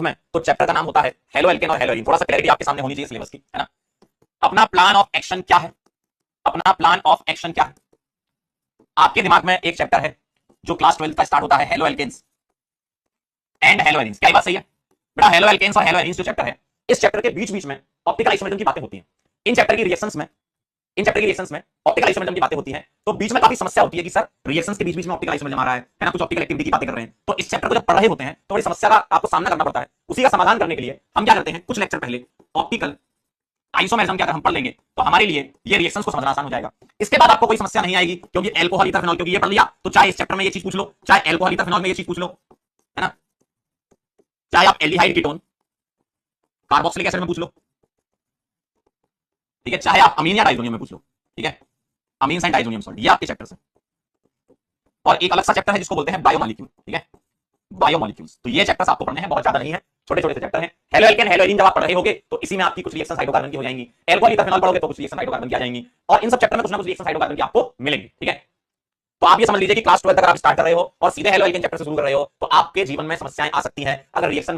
में, तो चैप्टर का नाम होता है हेलो एल्केन और हेलो एरीन। थोड़ा सा क्लैरिटी आपके सामने होनी चाहिए सिलेबस की, है ना। अपना प्लान ऑफ एक्शन क्या है, अपना प्लान ऑफ एक्शन क्या है। आपके दिमाग में एक चैप्टर है जो क्लास 12 का स्टार्ट होता है, haloalkanes and haloarenes. क्या ये बात सही है बेटा? हेलो एल्केन्स और हेलो एरीन्स जो चैप्टर है, इस चैप्टर के बीच बीच में ऑप्टिकल आइसोमेरिज्म की बातें होती हैं। इन चैप्टर की रिएक्शंस में ऑप्टिकल आइसोमेरिज्म की बातें होती हैं, तो बीच में काफी समस्या होती है कि सर रिएक्शंस के बीच बीच में ऑप्टिकल आइसोमेरिज्म आ रहा है ना, कुछ ऑप्टिकल एक्टिविटी की बातें कर रहे हैं। तो इस चैप्टर को जब पढ़ रहे होते हैं तो बड़ी समस्या का आपको सामना करना पड़ता है। उसी का समाधान करने के लिए हम क्या करते हैं, कुछ लेक्चर पहले ऑप्टिकल आइसोमेरिज्म क्या अगर हम पढ़ लेंगे तो हमारे लिए ये रिएक्शंस को समझना आसान हो जाएगा। इसके बाद आपको कोई समस्या नहीं आएगी, क्योंकि एल्कोहल ईथर फिनॉल, क्योंकि ये पढ़ लिया तो चाहे इस चैप्टर में ये चीज पूछ लो, चाहे एल्कोहल ईथर फिनॉल में ये चीज पूछ लो, है ना, चाहे आप एल्डिहाइड कीटोन कार्बोक्सिलिक एसिड में पूछ लो, ठीक है, चाहे आप अमीन या डाइजोनियम में पूछ लो, ठीक है, अमीन एंड डाइजोनियम सॉल्ट, ये आपके चैप्टर है। और एक अलग सा चैप्टर है जिसको बोलते हैं बायोमॉलिक्यूल, ठीक है, बायोमॉलिक्यूल्स। तो ये चैप्टर्स आपको पढ़ने हैं, बहुत ज्यादा नहीं है, छोटे छोटे से चैप्टर हैं। हेलो एल्केन हेलो एरीन जब आप पढ़ रहे होगे तो इसी में आपकी कुछ रिएक्शंस हाइड्रोकार्बन की हो जाएंगी। एल्कोहल ईथर फिनॉल पढ़ोगे तो कुछ रिएक्शन हाइड्रोकार्बन की आ जाएंगी, और इन सब चैप्टर में कुछ ना कुछ रिएक्शन हाइड्रोकार्बन की आपको मिलेंगी, ठीक है। तो आप ये समझ लीजिए कि क्लास 12 तक आप स्टार्ट कर रहे हो और सीधे हेलो एल्केन चैप्टर से शुरू कर रहे हो, तो आपके जीवन में समस्याएं आ सकती हैं अगर रिएक्शन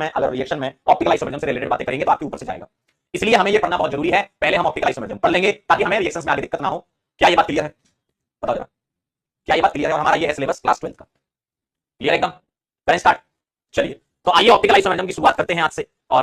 में ऑप्टिकल आइसोमेरिज्म से रिलेटेड बातें करेंगे तो आपके ऊपर से जाएगा। इसलिए हमें ये पढ़ना बहुत जरूरी है, पहले हम ऑप्टिकल आइसोमेरिज्म पढ़ लेंगे ताकि हमें रिएक्शंस में आगे दिक्कत ना हो। क्या ये बात क्लियर है? बताओ जरा, क्या ये बात क्लियर है? और हमारा ये है सिलेबस क्लास 12 का, क्लियर एकदम? करें स्टार्ट? चलिए तो आइए ऑप्टिकल आइसोमेरिज्म की शुरुआत करते हैं आज से। और